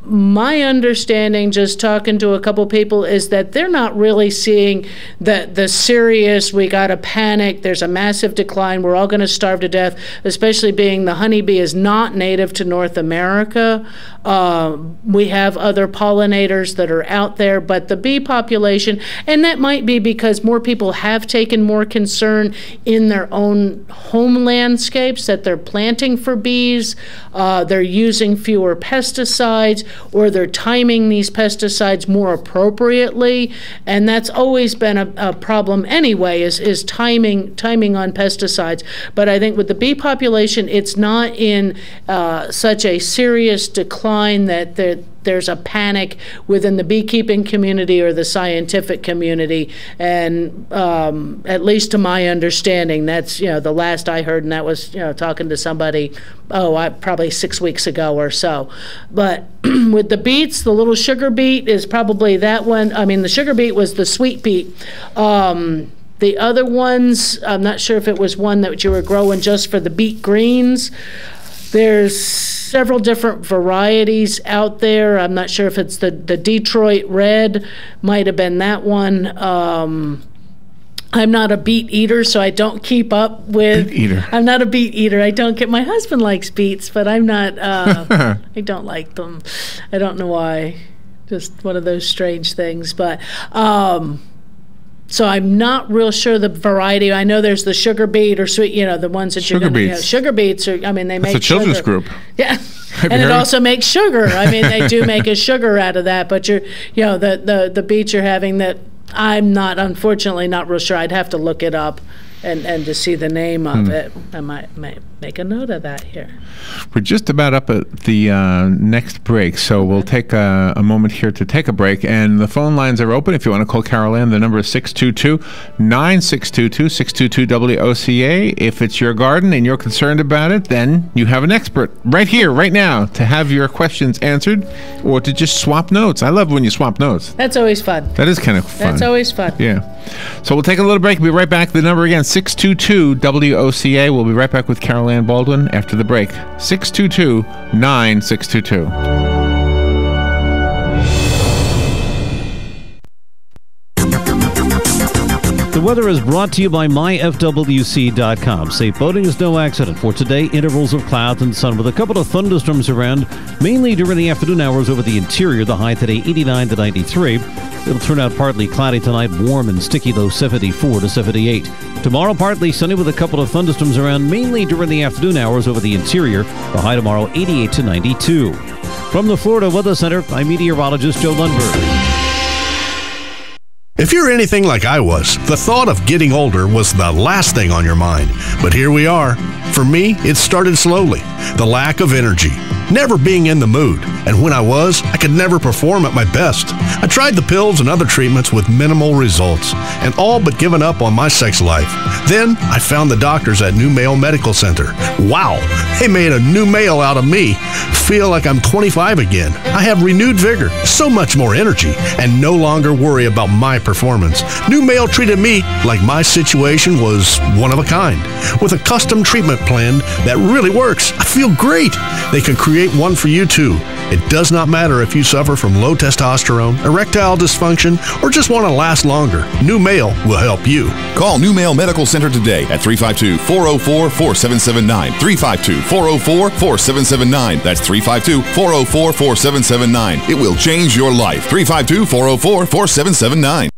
My understanding, just talking to a couple people, is that they're not really seeing the serious, we got to panic, there's a massive decline, we're all going to starve to death, especially being the honeybee is not native to North America. We have other pollinators that are out there, but the bee population, and that might be because more people have taken more concern in their own home landscapes, that they're planting for bees, they're using fewer pesticides, or they're timing these pesticides more appropriately, and that's always been a problem anyway, is timing on pesticides. But I think with the bee population, it's not in such a serious decline that there's a panic within the beekeeping community or the scientific community, and at least to my understanding, that's the last I heard, and that was talking to somebody probably 6 weeks ago or so. But with the beets, the little sugar beet is probably that one. The sugar beet was the sweet beet. The other ones, I'm not sure if it was one that you were growing just for the beet greens. There's several different varieties out there. I'm not sure if it's the Detroit Red, might have been that one. I'm not a beet eater, so I don't keep up with. Beet eater. I'm not a beet eater. I don't get. My husband likes beets, but I'm not. I don't like them. I don't know why. Just one of those strange things. But so I'm not real sure the variety. I know there's the sugar beet or sweet. The ones that sugar you're going to. beets. Sugar beets are. They make. It's a children's sugar. group. Yeah. And it also makes sugar. They do make a sugar out of that. But the beets you're having that. I'm unfortunately not real sure. I'd have to look it up and to see the name of it. I might make a note of that here. We're just about up at the next break, so we'll take a moment here to take a break, and the phone lines are open. If you want to call Carol Ann, the number is 622-9622, 622-WOCA. If it's your garden and you're concerned about it, then you have an expert right here, right now, to have your questions answered or to just swap notes. I love when you swap notes. That's always fun. That is kind of fun. That's always fun. Yeah. So we'll take a little break. We'll be right back. The number again, 622-WOCA. We'll be right back with Carol Ann Baldwin after the break. 622-9622. The weather is brought to you by myfwc.com. Safe boating is no accident. For today, intervals of clouds and sun with a couple of thunderstorms around, mainly during the afternoon hours over the interior. The high today 89 to 93. It'll turn out partly cloudy tonight, warm and sticky, though 74 to 78. Tomorrow, partly sunny with a couple of thunderstorms around, mainly during the afternoon hours over the interior. The high tomorrow 88 to 92. From the Florida Weather Center, I'm meteorologist Joe Lundberg. If you're anything like I was, the thought of getting older was the last thing on your mind. But here we are. For me, it started slowly. The lack of energy, never being in the mood. And when I was, I could never perform at my best. I tried the pills and other treatments with minimal results, and all but given up on my sex life. Then I found the doctors at New Male Medical Center. Wow, they made a new male out of me. Feel like I'm 25 again. I have renewed vigor, so much more energy, and no longer worry about my performance. New Male treated me like my situation was one of a kind, with a custom treatment plan that really works. I feel great. They can create one for you too. It does not matter if you suffer from low testosterone, erectile dysfunction, or just want to last longer. New Male will help you. Call New Male Medical Center today at 352-404-4779. 352-404-4779. That's 352-404-4779. It will change your life. 352-404-4779.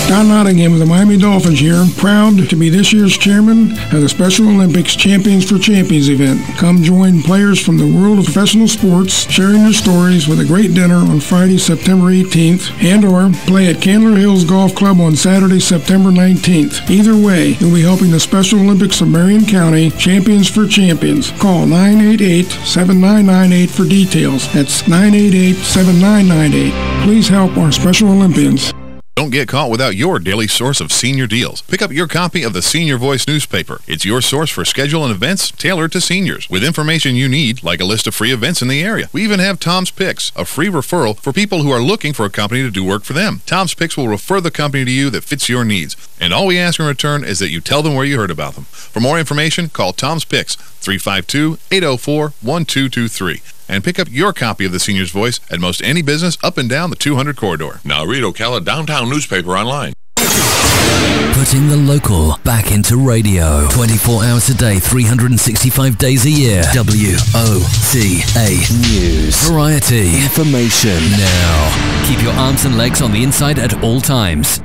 Don Nottingham of the Miami Dolphins here, proud to be this year's chairman of the Special Olympics Champions for Champions event. Come join players from the world of professional sports, sharing their stories with a great dinner on Friday, September 18th, and or play at Candler Hills Golf Club on Saturday, September 19th. Either way, you'll be helping the Special Olympics of Marion County Champions for Champions. Call 988-7998 for details. That's 988-7998. Please help our Special Olympians. Don't get caught without your daily source of senior deals. Pick up your copy of the Senior Voice newspaper. It's your source for schedule and events tailored to seniors, with information you need, like a list of free events in the area. We even have Tom's Picks, a free referral for people who are looking for a company to do work for them. Tom's Picks will refer the company to you that fits your needs, and all we ask in return is that you tell them where you heard about them. For more information, call Tom's Picks, 352-804-1223. And pick up your copy of the Senior's Voice at most any business up and down the 200 corridor. Now read Ocala Downtown newspaper online. Putting the local back into radio. 24 hours a day, 365 days a year. WOCA News. Variety. Information. Now. Keep your arms and legs on the inside at all times.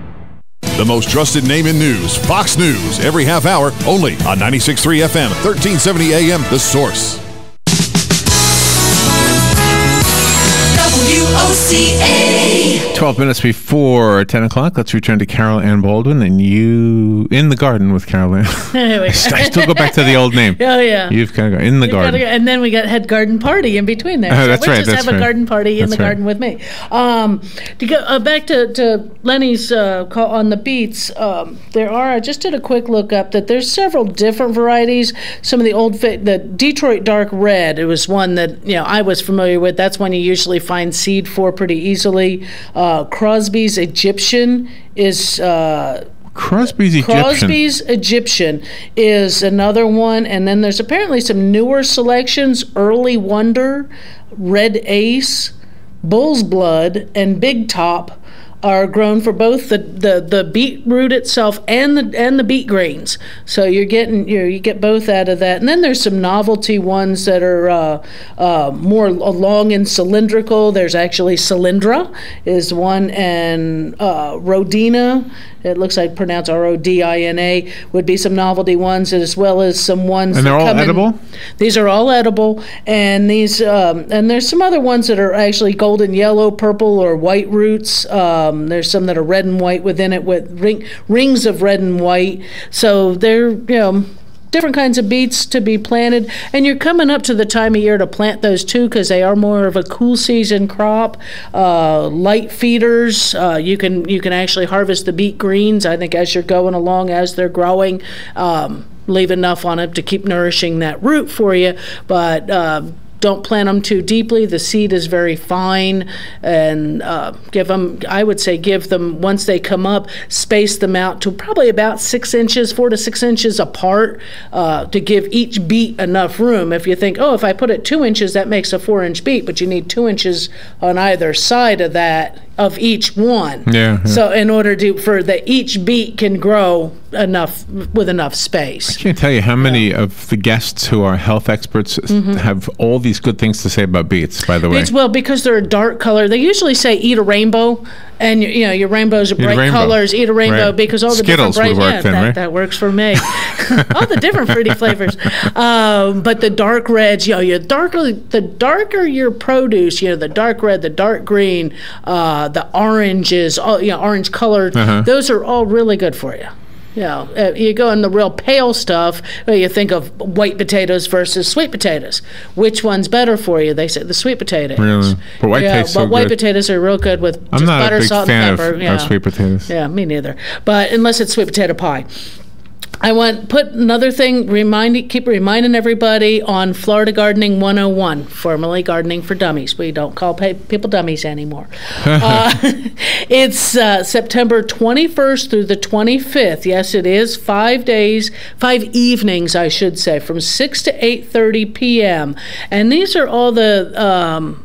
The most trusted name in news, Fox News, every half hour, only on 96.3 FM, 1370 AM, The Source. WOCA. 12 minutes before 10 o'clock. Let's return to Carol Ann Baldwin and you in the garden with Carol Ann. I still go back to the old name. Oh, yeah. You've got to go in the garden. And then we had garden party in between there. Oh, that's we right. just have a garden party in the garden with me. To go back to Lenny's call on the beets, there are, I just did a quick look up that there's several different varieties. Some of the Detroit Dark Red, it was one that I was familiar with. That's one you usually find seed for pretty easily. Crosby's Egyptian is Crosby's Egyptian is another one, and then there's apparently some newer selections: Early Wonder, Red Ace, Bull's Blood, and Big Top are grown for both the beetroot itself and the beet grains. So you're getting you get both out of that. And then there's some novelty ones that are more long and cylindrical. There's actually Cylindra is one, and Rodina. It looks like pronounced Rodina would be some novelty ones, as well as some ones. And they're all edible? These are all edible, and these and there's some other ones that are actually golden yellow, purple, or white roots. There's some that are red and white within it with rings of red and white. So they're different kinds of beets to be planted, and you're coming up to the time of year to plant those too, because they are more of a cool season crop. Light feeders, you can actually harvest the beet greens, I think, as you're going along, as they're growing. Leave enough on it to keep nourishing that root for you, but don't plant them too deeply. The seed is very fine, and give them, once they come up, space them out to probably about 4 to 6 inches apart, to give each beet enough room. If you think, if I put it 2 inches, that makes a 4-inch beet, but you need 2 inches on either side of that. of each one. Yeah. So in order for that each beet can grow enough with enough space. I can't tell you how many of the guests who are health experts have all these good things to say about beets, by the way. Beets, well, because they're a dark color. They usually say eat a rainbow, and your rainbows are bright colors. Eat a rainbow because all the Skittles different bright would work then, right? that works for me. All the different fruity flavors. But the dark reds, the darker your produce, the dark red, the dark green, the oranges, orange colored, those are all really good for you. You go in the real pale stuff, you think of white potatoes versus sweet potatoes. Which one's better for you? They say the sweet potatoes. Really? But white tastes so white good. potatoes are real good with just butter, salt, and pepper. I'm not a big fan of sweet potatoes. Yeah, me neither. But unless it's sweet potato pie. I want put another thing. Keep reminding everybody on Florida Gardening 101, formerly Gardening for Dummies. We don't call people dummies anymore. It's September 21st through the 25th. Yes, it is 5 evenings, I should say, from 6 to 8:30 p.m. And these are all the.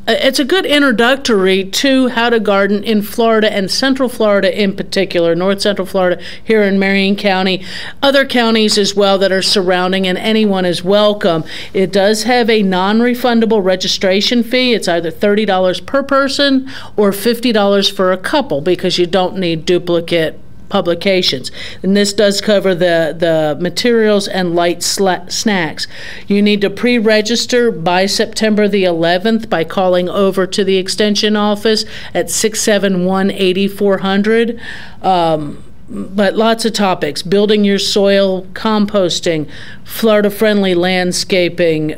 It's a good introductory to how to garden in Florida and Central Florida in particular, North Central Florida here in Marion County, other counties as well that are surrounding, and anyone is welcome. It does have a non-refundable registration fee. It's either $30 per person or $50 for a couple because you don't need duplicate publications. And this does cover the materials and light snacks. You need to pre-register by September the 11th by calling over to the extension office at 671-8400. But lots of topics: building your soil, composting, Florida-friendly landscaping,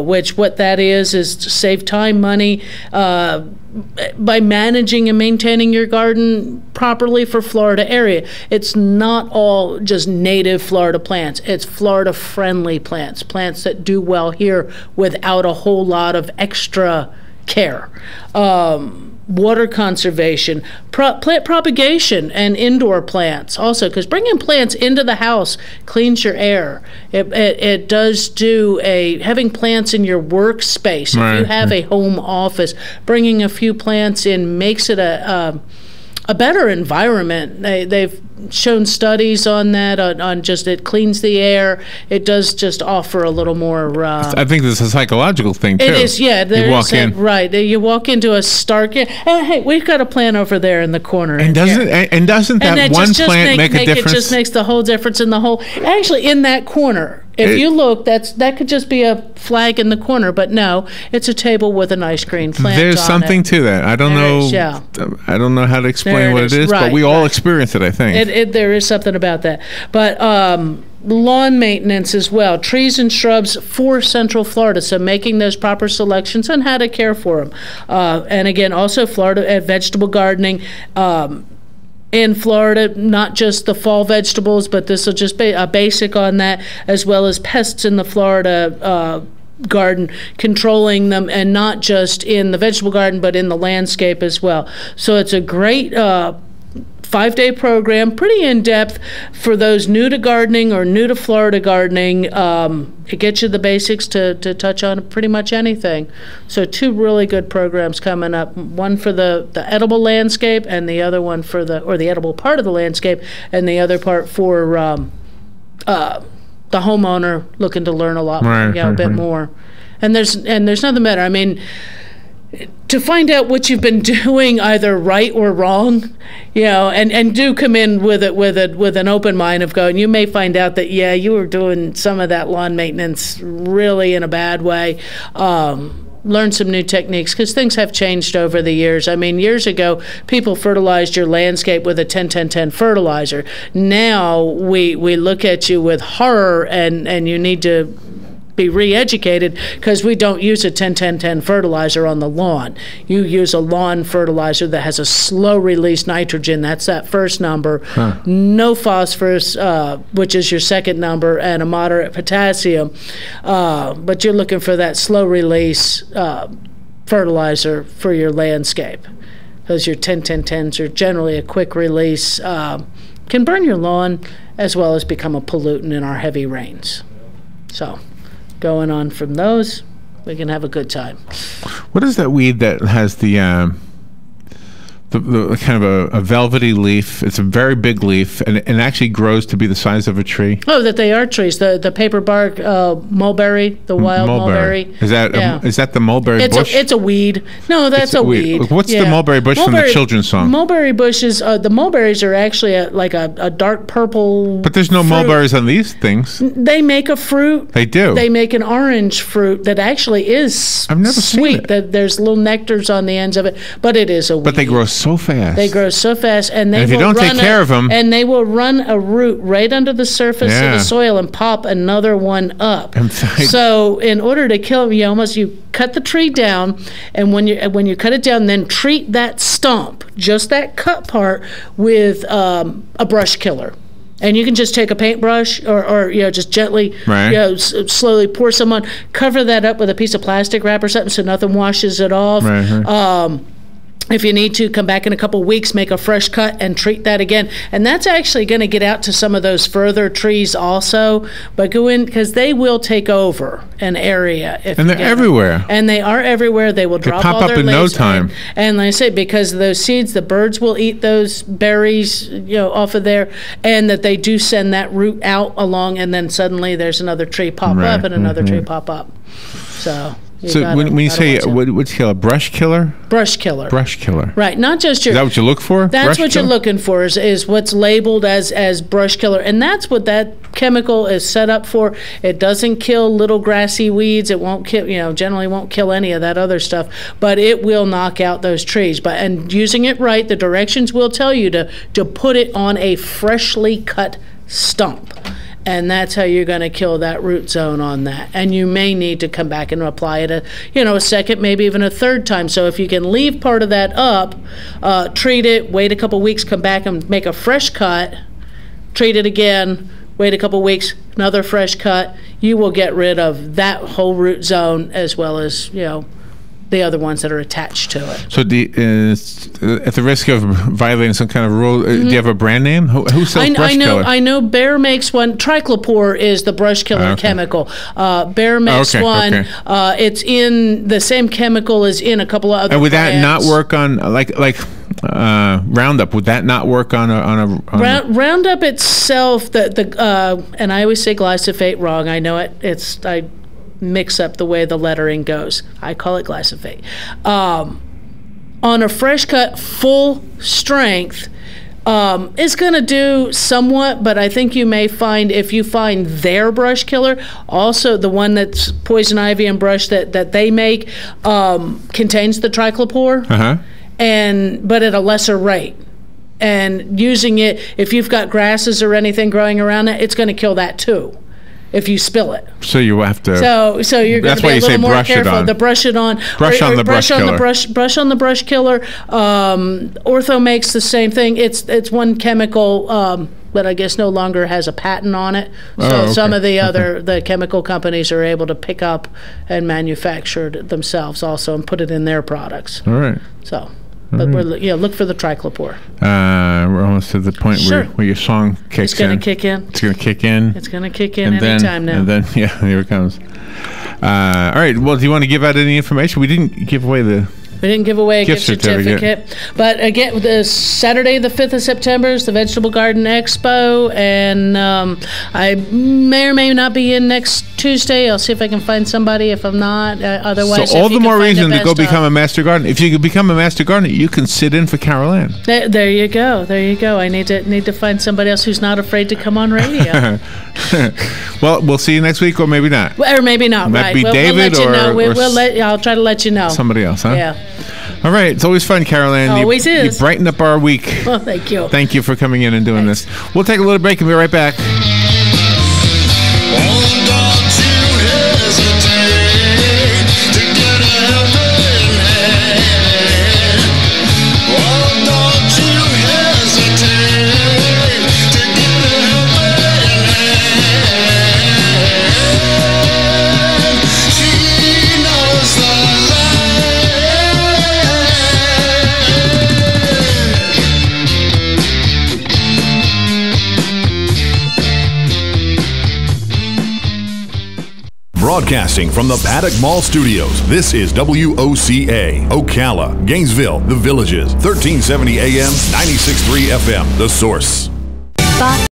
which what that is to save time, money, by managing and maintaining your garden properly for Florida area. It's not all just native Florida plants. It's Florida-friendly plants that do well here without a whole lot of extra care. Water conservation, plant propagation, and indoor plants also, because bringing plants into the house cleans your air. It does do having plants in your workspace. If you have a home office, bringing a few plants in makes it a better environment. They've shown studies on that, on just it cleans the air. It does just offer a little more. I think this is a psychological thing, too. It is, yeah. You walk in. Right. You walk into a stark, hey, we've got a plant over there in the corner. And doesn't that one plant make a difference? It just makes the whole difference in the whole. Actually, in that corner. If you look, that could just be a flag in the corner, but no, it's a table with a nice green plant. There's something to that. I don't know. I don't know how to explain what it is, but we all experience it, I think. There is something about that. But lawn maintenance as well, trees and shrubs for Central Florida, so making those proper selections and how to care for them. And again, also Florida vegetable gardening. In Florida, not just the fall vegetables, but this will just be a basic on that, as well as pests in the Florida garden, controlling them, and not just in the vegetable garden, but in the landscape as well. So it's a great 5-day program, pretty in-depth for those new to gardening or new to Florida gardening. It gets you the basics to touch on pretty much anything. So 2 really good programs coming up, one for the edible landscape and the other one for the edible part of the landscape, and the other part for the homeowner looking to learn a lot more, a bit more. And there's nothing better. I mean, to find out what you've been doing either right or wrong, and do come in with an open mind of going, you may find out that you were doing some of that lawn maintenance really in a bad way. Learn some new techniques, because things have changed over the years. I mean, years ago, people fertilized your landscape with a 10-10-10 fertilizer. Now we look at you with horror, and you need to be re-educated, because we don't use a 10-10-10 fertilizer on the lawn. You use a lawn fertilizer that has a slow release nitrogen. That's that first number. No phosphorus, which is your second number, and a moderate potassium. But you're looking for that slow release fertilizer for your landscape, because your 10-10-10s are generally a quick release, can burn your lawn as well as become a pollutant in our heavy rains. So going on from those, we can have a good time. What is that weed that has the the kind of a velvety leaf. It's a very big leaf, and it actually grows to be the size of a tree. Oh, that they are trees. The paper bark mulberry, the wild mulberry. Is that the mulberry bush? It's a weed. No, that's a weed. What's the mulberry bush from the children's song? Mulberry bushes. The mulberries are actually like a dark purple. But there's no mulberries on these things. They make a fruit. They do. They make an orange fruit that actually is I've never sweet. seen it. That there's little nectars on the ends of it, but it is a weed. But they grow so fast. They grow so fast, and if you don't take care of them, and they will run a root right under the surface of the soil and pop another one up. So, in order to kill them, you cut the tree down, and when you cut it down, then treat that stump, just that cut part, with a brush killer. And you can just take a paintbrush or just gently, slowly pour some on, cover that up with a piece of plastic wrap or something so nothing washes it off. If you need to, come back in a couple weeks, make a fresh cut, and treat that again. And that's actually going to get out to some of those further trees also. But go in, because they will take over an area. And they're everywhere. And they are everywhere. They will drop all their leaves. They pop up in no time. And like I say, because of those seeds, the birds will eat those berries, off of there, and that they do send that root out along, and then suddenly there's another tree pop up and another tree pop up. So when you say what's kill, a brush killer? Brush killer. Brush killer. Right. Not just your. Is that what you look for? That's what you're looking for. Is what's labeled as brush killer, and that's what that chemical is set up for. It doesn't kill little grassy weeds. It won't kill. Generally won't kill any of that other stuff, but it will knock out those trees. And using it right, the directions will tell you to put it on a freshly cut stump. And that's how you're going to kill that root zone on that. And you may need to come back and apply it a second, maybe even a third time. So if you can leave part of that up, treat it, wait a couple weeks, come back and make a fresh cut, treat it again, wait a couple weeks, another fresh cut, you will get rid of that whole root zone as well as, the other ones that are attached to it. So, at the risk of violating some kind of rule, do you have a brand name? Who sells brush killer? I know Bayer makes one. Triclopor is the brush killer chemical. Bayer makes one. It's in the same chemical as in a couple of other. And would that brands. not work on like Roundup? Would that not work on a Roundup itself? And I always say glyphosate wrong. I know it. I mix up the way the lettering goes. I call it glyphosate. On a fresh cut, full strength, it's going to do somewhat, but I think you may find, if you find their brush killer, also the one that's poison ivy and brush that they make, contains the triclopor, but at a lesser rate. And using it, if you've got grasses or anything growing around it, it's going to kill that too, if you spill it. So you have to. So you're going to be a little more careful. Brush it on. Brush on the brush killer. Brush on the brush killer. Ortho makes the same thing. It's one chemical, but I guess no longer has a patent on it. So some of the other the chemical companies are able to pick up and manufacture it themselves also and put it in their products. All right. So. But look for the triclopor. We're almost to the point where your song kicks in. It's going to kick in. It's going to kick in. It's going to kick in anytime now. And then, here it comes. All right. Well, do you want to give out any information? We didn't give away the... We didn't give away a gift certificate. But again, the Saturday, the 5th of September is the Vegetable Garden Expo, and I may or may not be in next Tuesday. I'll see if I can find somebody. If I'm not, otherwise. So all the more reason to go become a master gardener. If you could become a master gardener, you can sit in for Carol Ann. There you go. There you go. I need to find somebody else who's not afraid to come on radio. Well, we'll see you next week, or maybe not. Or maybe not. Might be we'll David let you know. I'll try to let you know. Somebody else, huh? Yeah. All right. It's always fun, Carol Ann. Always is. You brighten up our week. Well, thank you. Thank you for coming in and doing this. We'll take a little break and be right back. Broadcasting from the Paddock Mall Studios, this is WOCA, Ocala, Gainesville, The Villages, 1370 AM, 96.3 FM, The Source.